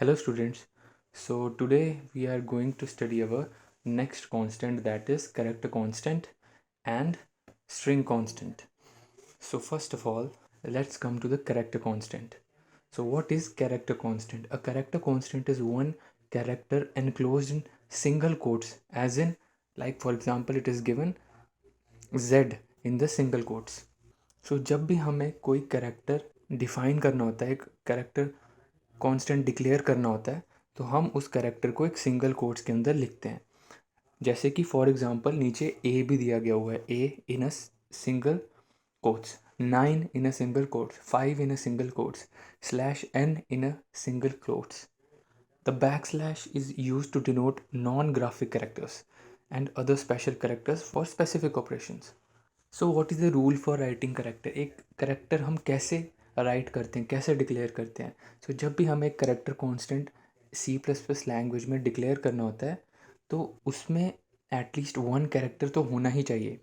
Hello students. So today we are going to study our next constant, that is character constant and string constant. So first of all, let's come to the character constant. So what is character constant? A character constant is one character enclosed in single quotes, as in, like for example it is given Z in the single quotes. So जब भी हमें कोई character define करना होता है, एक character constant declare करना होता है, तो हम उस कैरेक्टर को एक सिंगल कोट्स के अंदर लिखते हैं। जैसे कि फॉर एग्जांपल नीचे ए भी दिया गया हुआ है, A in a single quotes, 9 in a single quotes, 5 in a single quotes, slash n in a single quotes. The backslash is used to denote non-graphic characters and other special characters for specific operations. So what is the rule for writing character? एक character हम कैसे right करते हैं, कैसे declare करते हैं? सो जब भी हमें एक करेक्टर कांस्टेंट C++ लैंग्वेज में डिक्लेयर करना होता है, तो उसमें एटलीस्ट वन कैरेक्टर तो होना ही चाहिए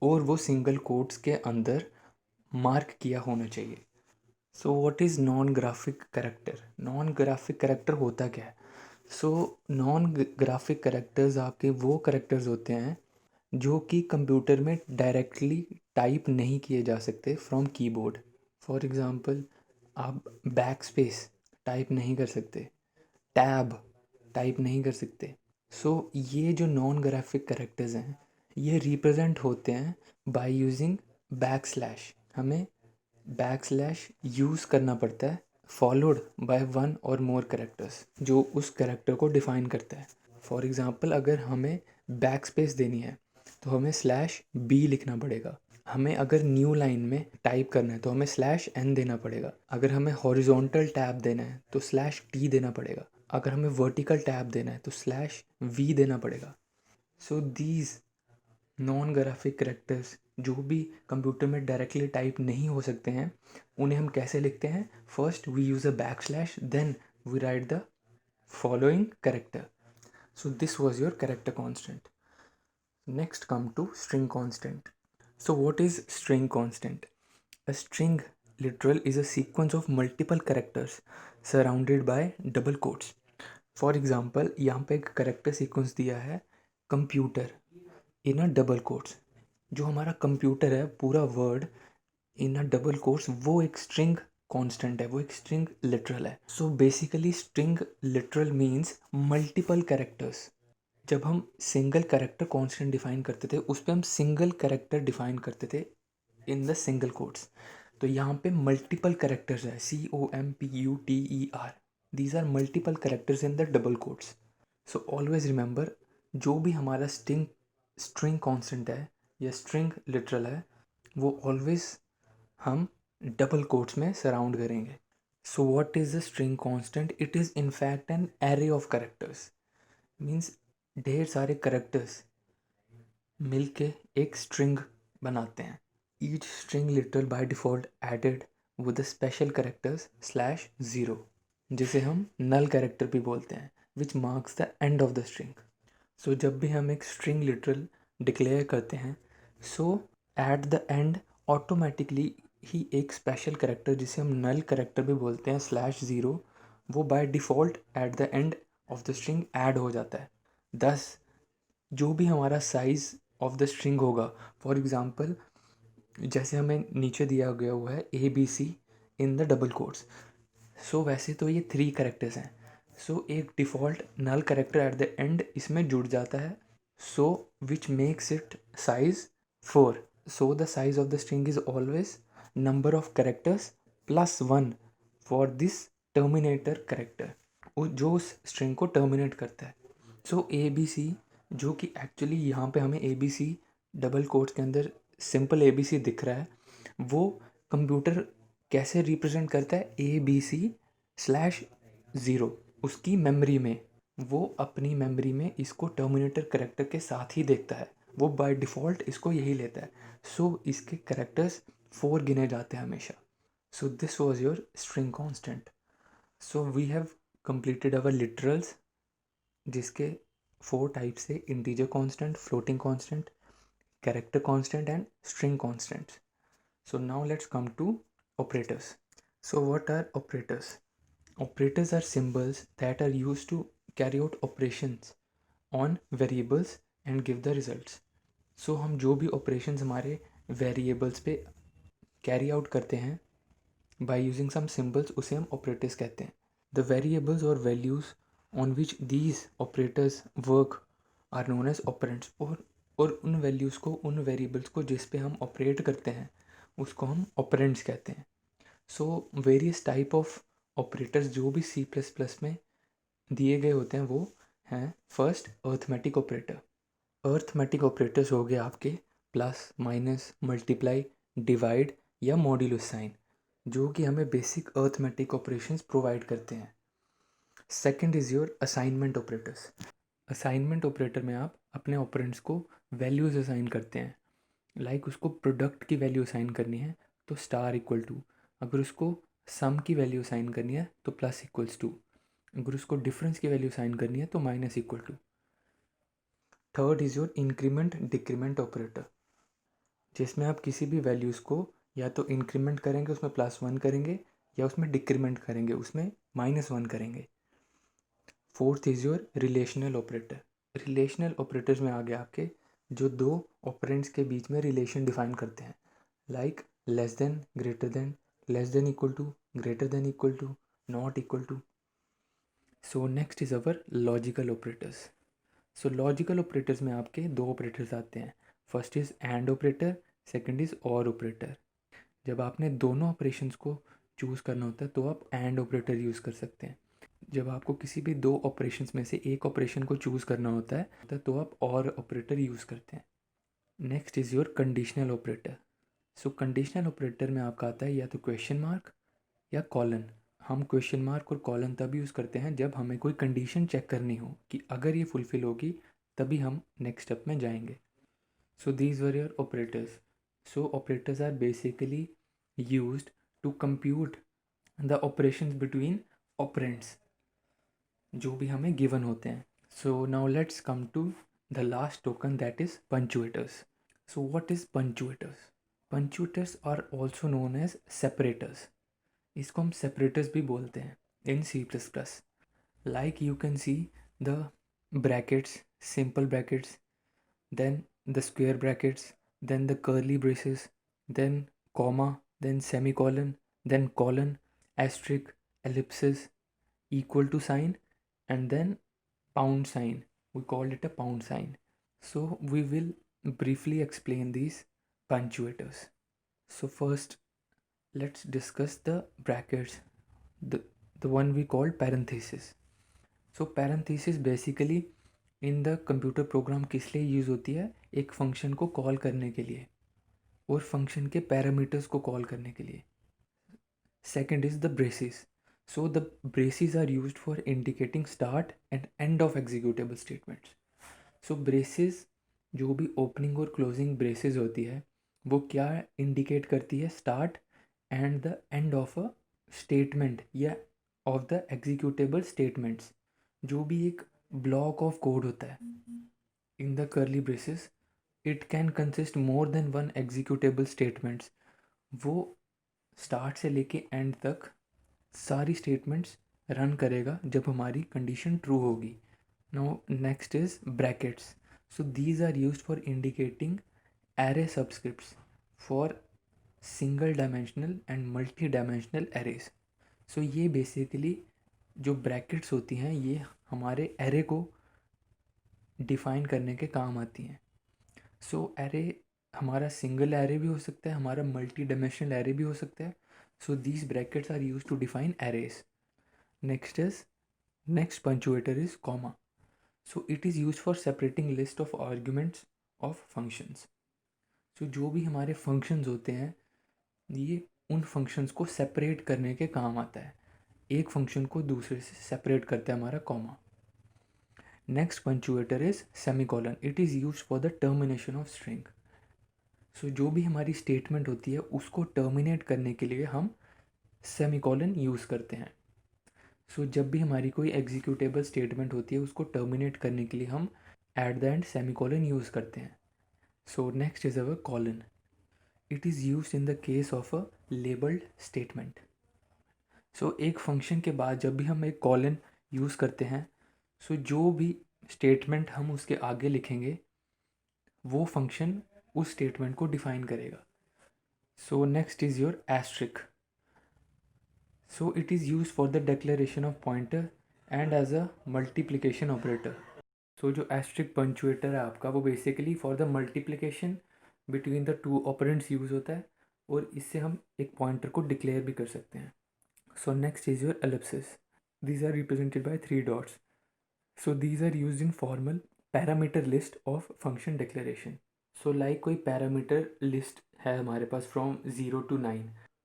और वो सिंगल कोट्स के अंदर मार्क किया होना चाहिए। सो what is non graphic character? Non graphic character होता क्या है? सो नॉन ग्राफिक करेक्टर्स आपके वो करेक्टर्स होते हैं जो कि कंप्यूटर में डायरेक्टली टाइप नहीं किए जा सकते फ्रॉम कीबोर्ड। फॉर एग्ज़ाम्पल, आप बैक स्पेस टाइप नहीं कर सकते, टैब टाइप नहीं कर सकते। सो ये जो नॉन ग्राफिक करेक्टर्स हैं, ये रिप्रेजेंट होते हैं बाय यूजिंग बैक स्लैश। हमें बैक स्लैश यूज़ करना पड़ता है फॉलोड बाय वन और मोर करेक्टर्स जो उस करेक्टर को डिफाइन करता है। फॉर एग्ज़ाम्पल, अगर हमें बैक स्पेस देनी है तो हमें स्लैश बी लिखना पड़ेगा। हमें अगर न्यू लाइन में टाइप करना है तो हमें स्लैश एन देना पड़ेगा। अगर हमें हॉरिजॉन्टल टैब देना है तो स्लैश टी देना पड़ेगा। अगर हमें वर्टिकल टैब देना है तो स्लैश वी देना पड़ेगा। So these non graphic characters जो भी कंप्यूटर में डायरेक्टली टाइप नहीं हो सकते हैं, उन्हें हम कैसे लिखते हैं? First we use a back slash, then we write the following character. So this was your character constant. Next come to string constant. So what is string constant? A string literal is a sequence of multiple characters surrounded by double quotes. For example, यहाँ पे एक character sequence दिया है computer इन अ double quotes. जो हमारा computer है पूरा word in a double quotes, वो एक स्ट्रिंग कांस्टेंट है, वो एक स्ट्रिंग लिटरल है। So basically string literal means multiple characters. जब हम सिंगल कैरेक्टर कांस्टेंट डिफाइन करते थे, उस पर हम सिंगल कैरेक्टर डिफाइन करते थे इन द सिंगल कोट्स। तो यहाँ पे मल्टीपल कैरेक्टर्स है, COMPUTER, these are multiple characters in the double quotes. So always remember, जो भी हमारा स्ट्रिंग कांस्टेंट है या स्ट्रिंग लिटरल है, वो ऑलवेज हम डबल कोट्स में सराउंड करेंगे। So what is the string constant? It is in fact an array of characters. Means ढेर सारे कैरेक्टर्स मिलके एक स्ट्रिंग बनाते हैं। Each string literal by default added with special characters slash zero, जिसे हम नल कैरेक्टर भी बोलते हैं, which marks the end of the string. So जब भी हम एक स्ट्रिंग लिटरल डिक्लेयर करते हैं, so at the end automatically ही एक स्पेशल कैरेक्टर, जिसे हम नल कैरेक्टर भी बोलते हैं, स्लैश ज़ीरो, वो by default at the end of the string add हो जाता है। दस जो भी हमारा साइज़ ऑफ द स्ट्रिंग होगा, फॉर एग्ज़ाम्पल जैसे हमें नीचे दिया गया हुआ है ABC in the double quotes, so वैसे तो ये 3 कैरेक्टर्स हैं। सो एक default null character at the end इसमें जुड़ जाता है, so which makes it size 4। So the size of the string is always number of characters plus 1 for this terminator character, जो उस स्ट्रिंग को टर्मिनेट करता है। सो ABC, जो कि एक्चुअली यहाँ पे हमें ABC डबल कोट्स के अंदर सिंपल ABC दिख रहा है, वो कंप्यूटर कैसे रिप्रेजेंट करता है? ABC/0। उसकी मेमोरी में, वो अपनी मेमोरी में इसको टर्मिनेटर करेक्टर के साथ ही देखता है, वो बाय डिफ़ॉल्ट इसको यही लेता है। सो इसके करेक्टर्स 4 गिने जाते हैं हमेशा। So this was your string constant. So we have completed our literals, जिसके 4 टाइप्स से integer constant, floating constant, character constant and string constants. So now let's come to operators. So what are operators? Operators are symbols that are used to carry out operations on variables and give the results. So हम जो भी operations हमारे variables पे carry out करते हैं by using some symbols, उसे हम operators कहते हैं. The variables or values on which these operators work are known as operands. और उन values को, उन variables को जिस पे हम operate करते हैं उसको हम operands कहते हैं. So various type of operators जो भी C++ में दिए गए होते हैं वो हैं. First arithmetic operator. Arithmetic operators हो गए आपके प्लस, माइनस, मल्टीप्लाई, डिवाइड या मॉड्यूलस साइन, जो कि हमें बेसिक अर्थमेटिक ऑपरेशंस प्रोवाइड करते हैं. Second is your assignment operators. Assignment operator में आप अपने ऑपरेंड्स को वैल्यूज असाइन करते हैं. लाइक उसको प्रोडक्ट की वैल्यू असाइन करनी है तो स्टार इक्वल टू, अगर उसको सम की वैल्यू असाइन करनी है तो प्लस इक्वल्स टू, अगर उसको डिफरेंस की वैल्यू असाइन करनी है तो minus equal to. Third is your increment decrement operator, जिसमें आप किसी भी वैल्यूज़ को या तो इंक्रीमेंट करेंगे उसमें +1 करेंगे या उसमें डिक्रीमेंट करेंगे उसमें -1 करेंगे. Fourth is your relational operator. Relational operators में आ गए आपके जो दो ऑपरेंड्स के बीच में रिलेशन डिफाइन करते हैं, like less than, greater than, less than equal to, greater than equal to, not equal to. So next is our logical operators. So logical operators में आपके दो ऑपरेटर्स आते हैं. First is and operator, second is or operator. जब आपने दोनों operations को choose करना होता है तो आप एंड ऑपरेटर यूज़ कर सकते हैं. जब आपको किसी भी दो ऑपरेशंस में से एक ऑपरेशन को चूज़ करना होता है तो आप और ऑपरेटर यूज़ करते हैं. Next is your conditional operator. So conditional operator में आपका आता है या तो क्वेश्चन मार्क या कॉलन. हम क्वेश्चन मार्क और कॉलन तब यूज़ करते हैं जब हमें कोई कंडीशन चेक करनी हो कि अगर ये फुलफ़िल होगी तभी हम नेक्स्ट स्टेप में जाएंगे. So these were your operators. So operators are basically used to compute the operations between operands जो भी हमें गिवन होते हैं. So now let's come to the last token that is punctuators. So what is punctuators? Punctuators are also known as separators. इसको हम separators भी बोलते हैं in C++. Like you can see the brackets, simple brackets, then the square brackets, then the curly braces, then comma, then semicolon, then colon, asterisk, ellipsis, equal to sign, and then pound sign. We call it a pound sign. So we will briefly explain these punctuators. So first, let's discuss the brackets, the, the one we call parenthesis. So parenthesis basically in the computer program किस लिए use होती है? एक function को call करने के लिए और फंक्शन के पैरामीटर्स को कॉल करने के लिए. Second is the braces. So the braces are used for indicating start and end of executable statements. So braces, जो भी ओपनिंग और क्लोजिंग ब्रेसेस होती है वो क्या इंडिकेट करती है? Start and the end of a statement या ऑफ द एग्जीक्यूटेबल स्टेटमेंट्स. जो भी एक ब्लॉक ऑफ कोड होता है in the curly braces, it can consist more than one executable statements. वो स्टार्ट से लेके एंड तक सारी स्टेटमेंट्स रन करेगा जब हमारी कंडीशन ट्रू होगी. Now next is brackets. So these are used for indicating array subscripts for single dimensional and multi dimensional arrays. So ये बेसिकली जो ब्रैकेट्स होती हैं ये हमारे एरे को डिफ़ाइन करने के काम आती हैं. सो एरे हमारा सिंगल एरे भी हो सकता है, हमारा मल्टी डायमेंशनल एरे भी हो सकता है. So these brackets are use to define arrays. Next punctuator is comma. So it is use for separating list of arguments of functions. So जो भी हमारे फंक्शंस होते हैं ये उन फंक्शंस को सेपरेट करने के काम आता है. एक फंक्शन को दूसरे से सेपरेट करता है हमारा comma. Next punctuator is semicolon. It is use for the termination of string. So जो भी हमारी स्टेटमेंट होती है उसको टर्मिनेट करने के लिए हम सेमीकोलन यूज़ करते हैं. सो जब भी हमारी कोई एग्जीक्यूटेबल स्टेटमेंट होती है उसको टर्मिनेट करने के लिए हम at the end semicolon use करते हैं. So next is our colon. It is use in the case of a labelled statement. So एक फंक्शन के बाद जब भी हम एक कॉलन यूज़ करते हैं, सो जो भी स्टेटमेंट हम उसके आगे लिखेंगे वो फंक्शन उस स्टेटमेंट को डिफाइन करेगा. So next is your asterisk. So it is use for the declaration of pointer and as a multiplication operator. So जो एस्ट्रिक पंचुएटर है आपका, वो basically for the multiplication between the two operands use होता है, और इससे हम एक पॉइंटर को डिक्लेयर भी कर सकते हैं. So next is your Ellipsis. These are represented by 3 dots. So these are used in formal parameter list of function declaration. So like कोई parameter list है हमारे पास from 0 to 9.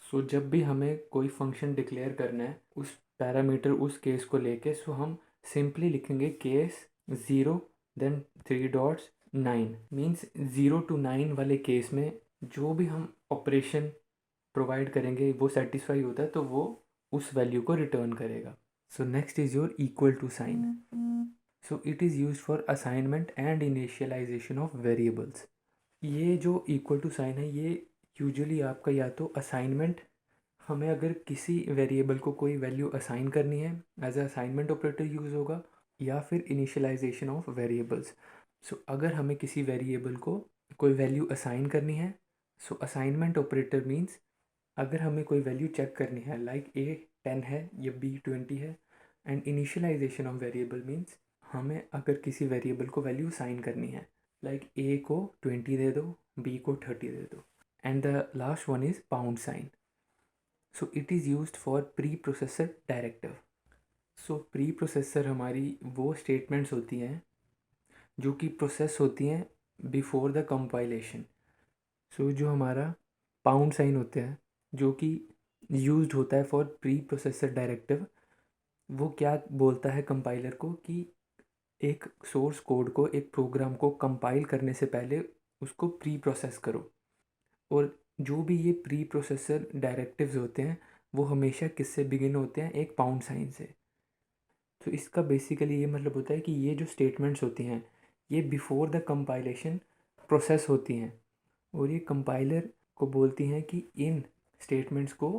So जब भी हमें कोई function declare करना है उस parameter उस case को लेके, so हम simply लिखेंगे case 0 then 3 dots 9. Means 0 to 9 वाले case में जो भी हम operation provide करेंगे वो satisfy होता है तो वो उस value को return करेगा. So next is your equal to sign. So it is used for assignment and initialization of variables. ये जो equal to sign है ये usually आपका या तो assignment, हमें अगर किसी variable को कोई value assign करनी है as a assignment operator use होगा, या फिर initialization of variables. So अगर हमें किसी variable को कोई value assign करनी है, so assignment operator means अगर हमें कोई वैल्यू चेक करनी है लाइक a 10 है या b 20 है, and initialization of variable means हमें अगर किसी वेरिएबल को वैल्यू साइन करनी है लाइक a को 20 दे दो, b को 30 दे दो. And the last one is pound sign. So it is used for preprocessor directive. So preprocessor हमारी वो स्टेटमेंट्स होती हैं जो कि प्रोसेस होती हैं बिफोर द कंपाइलेशन. सो जो हमारा पाउंड साइन होते हैं जो कि यूज्ड होता है फॉर प्री प्रोसेसर डायरेक्टिव, वो क्या बोलता है कंपाइलर को कि एक सोर्स कोड को, एक प्रोग्राम को कंपाइल करने से पहले उसको प्री प्रोसेस करो. और जो भी ये प्री प्रोसेसर डायरेक्टिव्स होते हैं वो हमेशा किससे बिगिन होते हैं, एक पाउंड साइन से. तो इसका बेसिकली ये मतलब होता है कि ये जो स्टेटमेंट्स होती हैं ये बिफोर द कंपाइलेशन प्रोसेस होती हैं, और ये कंपाइलर को बोलती हैं कि इन स्टेटमेंट्स को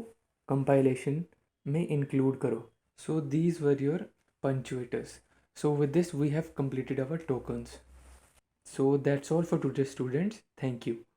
कंपाइलेशन में इंक्लूड करो. So these were your punctuators. So with this we have completed our tokens. So that's all for today students. Thank you.